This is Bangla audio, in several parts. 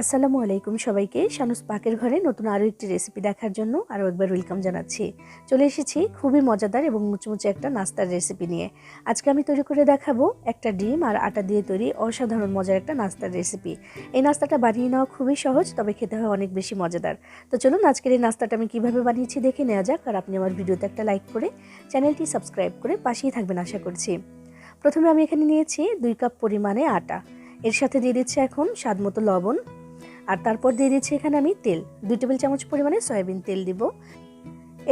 আসসালামু আলাইকুম সবাইকে। শানুস পাকের ঘরে নতুন আরও একটি রেসিপি দেখার জন্য আরও একবার ওয়েলকাম জানাচ্ছি। চলে এসেছি খুবই মজাদার এবং মুচমুচে একটা নাস্তার রেসিপি নিয়ে। আজকে আমি তৈরি করে দেখাবো একটা ডিম আর আটা দিয়ে তৈরি অসাধারণ মজার একটা নাস্তার রেসিপি। এই নাস্তাটা বানিয়ে নেওয়া খুবই সহজ, তবে খেতে হয় অনেক বেশি মজাদার। তো চলুন আজকের এই নাস্তাটা আমি কীভাবে বানিয়েছি দেখে নেওয়া যাক। আর আপনি আমার ভিডিওতে একটা লাইক করে চ্যানেলটি সাবস্ক্রাইব করে পাশেই থাকবেন আশা করছি। প্রথমে আমি এখানে নিয়েছি 2 কাপ পরিমাণে আটা। এর সাথে দিয়ে দিচ্ছি এখন স্বাদ মতো লবণ। আর তারপর দিয়ে দিচ্ছি এখানে আমি তেল, 2 টেবিল চামচ পরিমাণে সয়াবিন তেল দিব।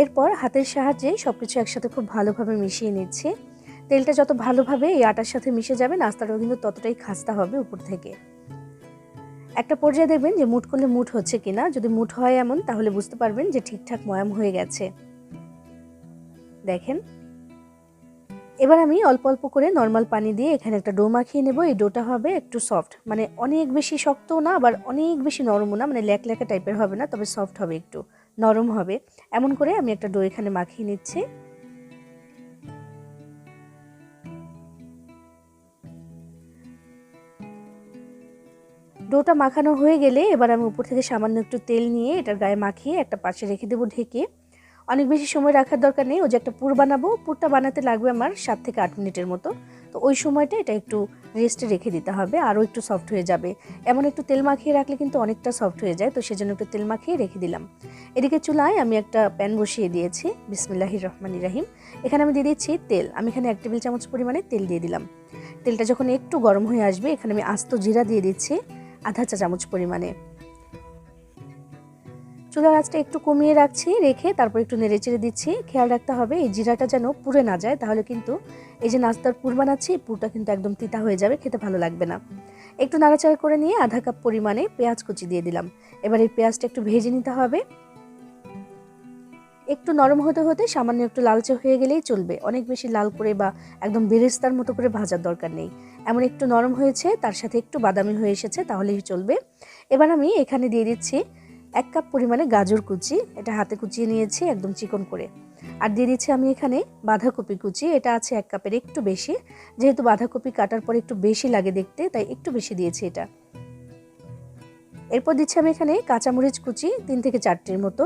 এরপর হাতের সাহায্যে সবকিছু একসাথে খুব ভালোভাবে মিশিয়ে নিচ্ছি। তেলটা যত ভালোভাবে এই আটার সাথে মিশে যাবে, নাস্তাটাও কিন্তু ততটাই খাস্তা হবে উপর থেকে। একটা পর্যায়ে দেখবেন যে মুঠ করলে মুঠ হচ্ছে কিনা। যদি মুঠ হয় এমন, তাহলে বুঝতে পারবেন যে ঠিকঠাক ময়াম হয়ে গেছে। দেখেন, এবার আমি অল্প অল্প করে নর্মাল পানি দিয়ে এখানে একটা ডো মাখিয়ে নেব। এই ডোটা হবে একটু সফট, মানে অনেক বেশি শক্তও না আবার অনেক বেশি নরমও না, মানে ল্যাকল্যাকা টাইপের হবে না, তবে সফট হবে, একটু নরম হবে। এমন করে আমি একটা ডো এখানে মাখিয়ে নিচ্ছি। ডোটা মাখানো হয়ে গেলে এবার আমি উপর থেকে সামান্য একটু তেল নিয়ে এটার গায়ে মাখিয়ে একটা পাশে রেখে দেবো ঢেকে। অনেক বেশি সময় রাখার দরকার নেই। ওই যে একটা পুর বানাবো, পুরটা বানাতে লাগবে আমার 7 থেকে 8 মিনিটের মতো। তো ওই সময়টা এটা একটু রেস্টে রেখে দিতে হবে, আরও একটু সফট হয়ে যাবে। এমন একটু তেল মাখিয়ে রাখলে কিন্তু অনেকটা সফট হয়ে যায়, তো সেজন্য একটু তেল মাখিয়ে রেখে দিলাম। এদিকে চুলায় আমি একটা প্যান বসিয়ে দিয়েছি। বিসমিল্লাহির রহমানির রহিম। এখানে আমি দিয়ে দিচ্ছি তেল। আমি এখানে 1 টেবিল চামচ পরিমাণে তেল দিয়ে দিলাম। তেলটা যখন একটু গরম হয়ে আসবে, এখানে আমি আস্ত জিরা দিয়ে দিচ্ছি আধা চা চামচ পরিমাণে। চুলার আঁচটা একটু কমিয়ে রাখছি, রেখে তারপর একটু নেড়েচেড়ে দিচ্ছি। খেয়াল রাখতে হবে এই জিরাটা যেন পুড়ে না যায়, তাহলে কিন্তু এই যে নাস্তার পুর বানাচ্ছি, পুরটা কিন্তু একদম তিতা হয়ে যাবে, খেতে ভালো লাগবে না। একটু নাড়াচাড়া করে নিয়ে আধা কাপ পরিমাণে পেঁয়াজ কুচি দিয়ে দিলাম। এবার এই পেঁয়াজটা একটু ভেজে নিতে হবে। একটু নরম হতে হতে সামান্য একটু লালচে হয়ে গেলেই চলবে, অনেক বেশি লাল করে বা একদম বেরেস্তার মতো করে ভাজার দরকার নেই। এমন একটু নরম হয়েছে, তার সাথে একটু বাদামি হয়ে এসেছে, তাহলেই চলবে। এবার আমি এখানে দিয়ে দিচ্ছি 1 কাপ পরিমাণে গাজর কুচি। এটা হাতে কুচিয়ে নিয়েছি একদম চিকন করে। আর দিয়ে দিচ্ছি আমি এখানে বাঁধাকপি কুচি। এটা আছে 1 কাপের একটু বেশি, যেহেতু বাঁধাকপি কাটার পর একটু বেশি লাগে দেখতে, তাই একটু বেশি দিয়েছি এটা। এরপর দিচ্ছি আমি এখানে কাঁচামরিচ কুচি 3 থেকে 4টির মতো।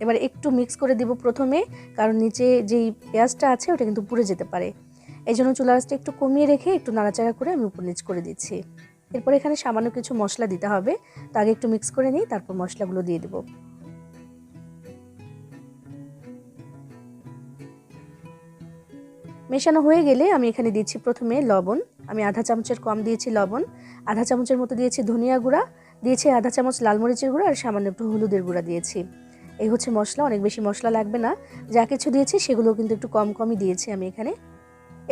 এবার একটু মিক্স করে দিব প্রথমে, কারণ নিচে যেই পেঁয়াজটা আছে ওটা কিন্তু পুড়ে যেতে পারে। এই জন্য চুলার আঁচটা একটু কমিয়ে রেখে একটু নাড়াচাড়া করে আমি উপর নিচ করে দিচ্ছি। এরপর এখানে সামান্য কিছু মশলা দিতে হবে, তো আগে একটু মিক্স করে নিই, তারপর মশলাগুলো দিয়ে দেব। মেশানো হয়ে গেলে আমি এখানে দিচ্ছি প্রথমে লবণ। আমি আধা চামচের কম দিয়েছি লবণ। আধা চামচের মতো দিয়েছি ধনিয়া গুঁড়া, দিয়েছি আধা চামচ লাল মরিচের গুঁড়া, আর সামান্য একটু হলুদের গুঁড়া দিয়েছি। এই হচ্ছে মশলা, অনেক বেশি মশলা লাগবে না। যা কিছু দিয়েছি সেগুলো কিন্তু একটু কম কমই দিয়েছি আমি এখানে।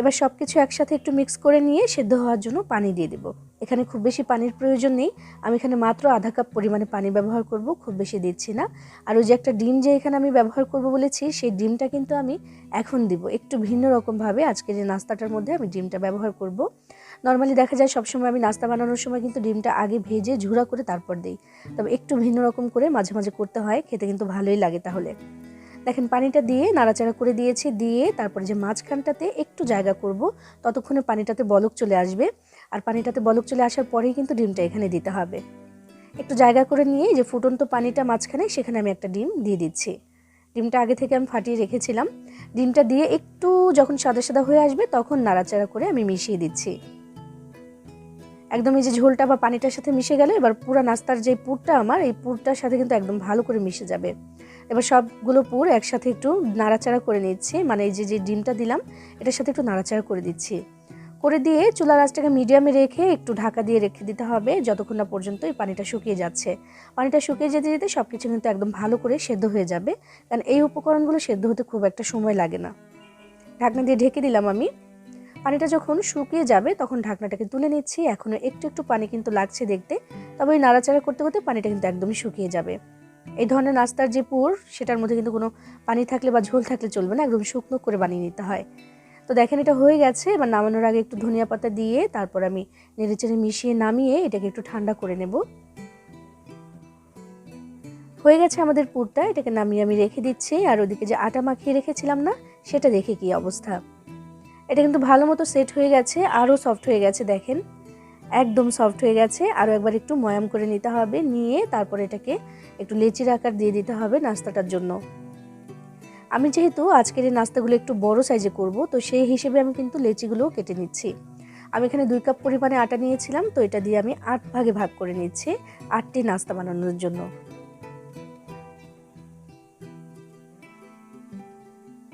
এবার সব কিছু একসাথে একটু মিক্স করে নিয়ে সেদ্ধ হওয়ার জন্য পানি দিয়ে দেব। এখানে খুব বেশি পানির প্রয়োজন নেই, আমি এখানে মাত্র আধা কাপ পরিমাণে পানি ব্যবহার করব, খুব বেশি দিচ্ছি না। আর ওই যে একটা ডিম যে এখানে আমি ব্যবহার করব বলেছি, সেই ডিমটা কিন্তু আমি এখন দিব একটু ভিন্ন রকমভাবে। আজকে যে নাস্তাটার মধ্যে আমি ডিমটা ব্যবহার করব। নর্মালি দেখা যায় সবসময় আমি নাস্তা বানানোর সময় কিন্তু ডিমটা আগে ভেজে ঝুরা করে তারপর দিই, তবে একটু ভিন্ন রকম করে মাঝে মাঝে করতে হয়, খেতে কিন্তু ভালোই লাগে। তাহলে দেখেন পানিটা দিয়ে নাড়াচাড়া করে দিয়েছি, দিয়ে তারপরে যে মাঝখানটাতে একটু জায়গা করব, ততক্ষণে পানিটাতে বলক চলে আসবে। আর পানিটাতে বলক চলে আসার পরেই কিন্তু ডিমটা এখানে দিতে হবে। একটু জায়গা করে নিয়ে যে ফুটন্ত পানিটা মাঝখানে, সেখানে আমি একটা ডিম দিয়ে দিচ্ছি। ডিমটা আগে থেকে আমি ফাটিয়ে রেখেছিলাম। ডিমটা দিয়ে একটু যখন সাদা সাদা হয়ে আসবে, তখন নাড়াচাড়া করে আমি মিশিয়ে দিচ্ছি। একদম এই যে ঝোলটা বা পানিটার সাথে মিশে গেলে এবার পুরো নাস্তার যে পুরটা আমার, এই পুরটার সাথে কিন্তু একদম ভালো করে মিশে যাবে। এবার সবগুলো পুর একসাথে একটু নাড়াচাড়া করে নিচ্ছি, মানে এই যে ডিমটা দিলাম এটার সাথে একটু নাড়াচাড়া করে দিচ্ছি। করে দিয়ে চুলার আঁচটাকে মিডিয়ামে রেখে একটু ঢাকা দিয়ে রেখে দিতে হবে, যতক্ষণ না পর্যন্ত এই পানিটা শুকিয়ে যাচ্ছে। পানিটা শুকিয়ে যেতে যেতে সব কিছু কিন্তু একদম ভালো করে সেদ্ধ হয়ে যাবে, কারণ এই উপকরণগুলো সেদ্ধ হতে খুব একটা সময় লাগে না। ঢাকনা দিয়ে ঢেকে দিলাম আমি। পানিটা যখন শুকিয়ে যাবে তখন ঢাকনাটাকে তুলে নিচ্ছি। এখনও একটু একটু পানি কিন্তু লাগছে দেখতে, তবে ওই নাড়াচাড়া করতে করতে পানিটা কিন্তু একদমই শুকিয়ে যাবে। এই ধরনের নাস্তার যে পুর, সেটার মধ্যে কিন্তু কোনো পানি থাকলে বা ঝোল থাকলে চলবে না, একদম শুকনো করে বানিয়ে নিতে হয়। তো দেখেন এটা হয়ে গেছে। এবার নামানোর আগে একটু ধনিয়া পাতা দিয়ে তারপর আমি নেড়েচেড়ে মিশিয়ে নামিয়ে এটাকে একটু ঠান্ডা করে নেব। হয়ে গেছে আমাদের পুরটা, এটাকে নামিয়ে আমি রেখে দিচ্ছি। আর ওদিকে যে আটা মাখিয়ে রেখেছিলাম না, সেটা দেখে কি অবস্থা। এটা কিন্তু ভালো মতো সেট হয়ে গেছে, আরও সফট হয়ে গেছে দেখেন। একদম সফট হয়ে গেছে। আরও একবার একটু ময়াম করে নিতে হবে, নিয়ে তারপর এটাকে একটু লেচির আকার দিয়ে দিতে হবে নাস্তাটার জন্য। আমি যেহেতু আজকের এই নাস্তাগুলো একটু বড় সাইজে করব, তো সেই হিসেবে আমি কিন্তু লেচিগুলোও কেটে নিচ্ছি। আমি এখানে 2 কাপ পরিমাণে আটা নিয়েছিলাম, তো এটা দিয়ে আমি 8 ভাগে ভাগ করে নিচ্ছি 8টি নাস্তা বানানোর জন্য।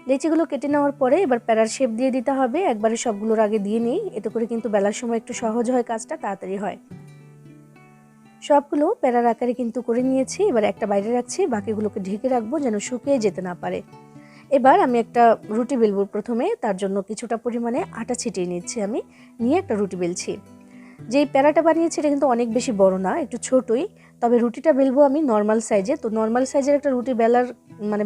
লেচিগুলো কেটে নেওয়ার পরে এবার প্যারার শেপ দিয়ে দিতে হবে। একবারে সবগুলোর আগে দিয়ে নিই, এতে করে কিন্তু বেলার সময় একটু সহজ হয়, কাজটা তাড়াতাড়ি হয়। সবগুলো প্যারার আকারে কিন্তু করে নিয়েছি। এবার একটা বাইরে রাখছি, বাকিগুলোকে ঢেকে রাখবো যেন শুকিয়ে যেতে না পারে। এবার আমি একটা রুটি বেলবো প্রথমে, তার জন্য কিছুটা পরিমাণে আটা ছিটিয়ে নিচ্ছি আমি, নিয়ে একটা রুটি বেলছি। যেই প্যারাটা বানিয়েছি এটা কিন্তু অনেক বেশি বড় না, একটু ছোটই। তবে রুটিটা বেলবো আমি নর্মাল সাইজে। তো নর্মাল সাইজের একটা রুটি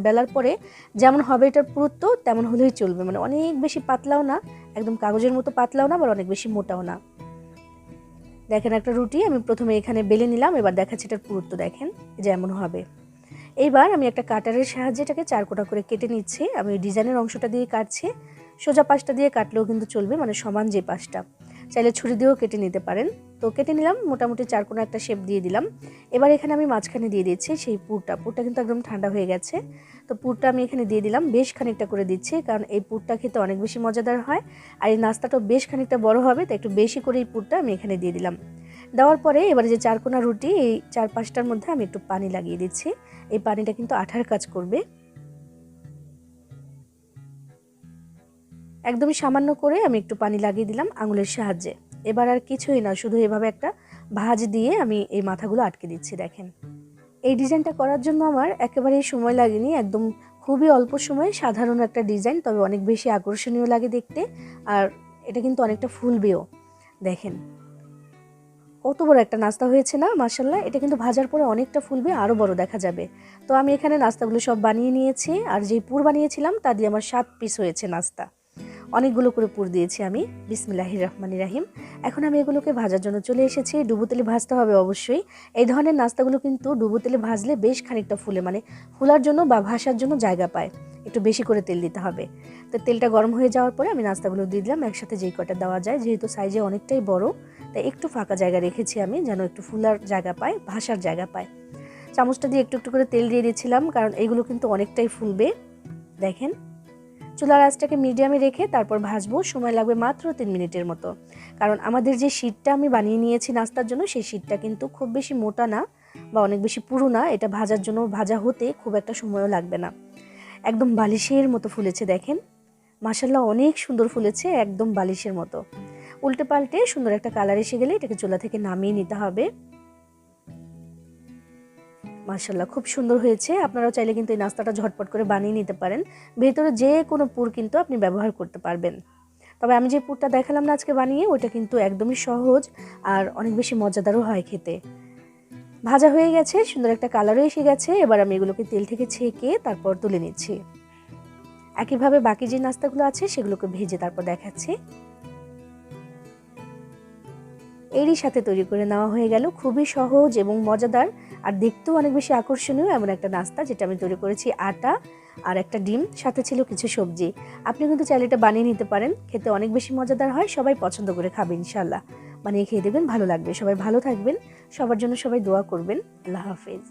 বেলার পরে যেমন হবে এটার পুরুত্ব তেমন হলেই চলবে, মানে অনেক বেশি পাতলাও না, একদম কাগজের মতো পাতলাও না, আবার অনেক বেশি মোটাও না। দেখেন একটা রুটি আমি প্রথমে এখানে বেলে নিলাম, এবার দেখাচ্ছি এটার পুরুত্ব, দেখেন যেমন হবে। এইবার আমি একটা কাটারের সাহায্যে এটাকে 4 কোনা করে কেটে নিচ্ছি। আমি ডিজাইনের অংশটা দিয়ে কাটছি, সোজা পাশটা দিয়ে কাটলেও কিন্তু চলবে, মানে সমান যে পাশটা। চাইলে ছুরি দিয়েও কেটে নিতে পারেন। তো কেটে নিলাম, মোটামুটি 4 কোনা একটা শেপ দিয়ে দিলাম। এবার এখানে আমি মাঝখানে দিয়ে দিচ্ছি সেই পুরটা কিন্তু একদম ঠান্ডা হয়ে গেছে। তো পুরটা আমি এখানে দিয়ে দিলাম, বেশ খানিকটা করে দিচ্ছি, কারণ এই পুরটা খেতে অনেক বেশি মজাদার হয়। আর এই নাস্তাটাও বেশ খানিকটা বড় হবে, তাই একটু বেশি করে এই পুরটা আমি এখানে দিয়ে দিলাম। দেওয়ার পরে এবারে যে 4 কোনা রুটি, এই 4-5টার মধ্যে আমি একটু পানি লাগিয়ে দিচ্ছি। এই পানিটা কিন্তু আঠার কাজ করবে। একদমই সামান্য করে আমি একটু পানি লাগিয়ে দিলাম আঙুলের সাহায্যে। এবার আর কিছুই না, শুধু এভাবে একটা ভাঁজ দিয়ে আমি এই মাথাগুলো আটকে দিচ্ছি। দেখেন এই ডিজাইনটা করার জন্য আমার একেবারেই সময় লাগেনি, একদম খুবই অল্প সময়ে সাধারণ একটা ডিজাইন, তবে অনেক বেশি আকর্ষণীয় লাগে দেখতে। আর এটা কিন্তু অনেকটা ফুলবেও। দেখেন কত বড় একটা নাস্তা হয়েছে না, মাশাআল্লাহ। এটা কিন্তু ভাজার পরে অনেকটা ফুলবে, আরও বড় দেখা যাবে। তো আমি এখানে নাস্তাগুলো সব বানিয়ে নিয়েছি, আর যেই পুর বানিয়েছিলাম তা দিয়ে আমার 7 পিস হয়েছে নাস্তা। অনেকগুলো করে পুর দিয়েছি আমি। বিসমিল্লাহির রহমানির রহিম। এখন আমি এগুলোকে ভাজার জন্য চলে এসেছি। ডুবো তেলে ভাজতে হবে অবশ্যই। এই ধরনের নাস্তাগুলো কিন্তু ডুবো তেলে ভাজলে বেশ খানিকটা ফুলে, মানে ফুলার জন্য বা ভাসার জন্য জায়গা পায়। একটু বেশি করে তেল দিতে হবে। তো তেলটা গরম হয়ে যাওয়ার পরে আমি নাস্তাগুলো দিয়ে দিলাম একসাথে, যেই কটা দেওয়া যায়, যেহেতু সাইজে অনেকটাই বড়, তাই একটু ফাঁকা জায়গা রেখেছি আমি, যেন একটু ফুলার জায়গা পায়, ভাসার জায়গা পায়। চামচটা দিয়ে একটু একটু করে তেল দিয়ে দিচ্ছিলাম, কারণ এগুলো কিন্তু অনেকটাই ফুলবে। দেখেন চুলার আঁচটাকে মিডিয়ামে রেখে তারপর ভাজবো, সময় লাগবে মাত্র 3 মিনিটের মতো। কারণ আমাদের যে শীটটা আমি বানিয়ে নিয়েছি নাস্তার জন্য, সেই শীটটা কিন্তু খুব বেশি মোটা না বা অনেক বেশি পুরু না, এটা ভাজার জন্য, ভাজা হতে খুব একটা সময়ও লাগবে না। একদম বালিশের মতো ফুলেছে দেখেন, মাশাআল্লাহ অনেক সুন্দর ফুলেছে, একদম বালিশের মতো। উল্টে পাল্টে সুন্দর একটা কালার এসে গেলে এটাকে চুলা থেকে নামিয়ে নিতে হবে। মাশাআল্লাহ খুব সুন্দর হয়েছে। আপনারাও চাইলে কিন্তু এই নাস্তাটা ঝটপট করে বানিয়ে নিতে পারেন। ভেতরে যে কোনো পুর কিন্তু আপনি ব্যবহার করতে পারবেন। তবে আমি যে পুরটা দেখালাম না আজকে বানিয়ে, ওইটা কিন্তু একদমই সহজ আর অনেক বেশি মজাদারও হয় খেতে। ভাজা হয়ে গেছে, সুন্দর একটা কালারও এসে গেছে। এবার আমি এগুলোকে তেল থেকে ছেঁকে তারপর তুলে নিচ্ছি। একইভাবে বাকি যে নাস্তাগুলো আছে সেগুলোকে ভেজে তারপর দেখাচ্ছি। এরই সাথে তৈরি করে নেওয়া হয়ে গেল খুবই সহজ এবং মজাদার আর দেখতেও অনেক বেশি আকর্ষণীয় এমন একটা নাস্তা, যেটা আমি তৈরি করেছি আটা আর একটা ডিম, সাথে ছিল কিছু সবজি। আপনি কিন্তু চাইলে এটা বানিয়ে নিতে পারেন, খেতে অনেক বেশি মজাদার হয়, সবাই পছন্দ করে খাবে ইনশাল্লাহ। বানিয়ে খেয়ে দেবেন, ভালো লাগবে। সবাই ভালো থাকবেন, সবার জন্য সবাই দোয়া করবেন। আল্লাহ হাফেজ।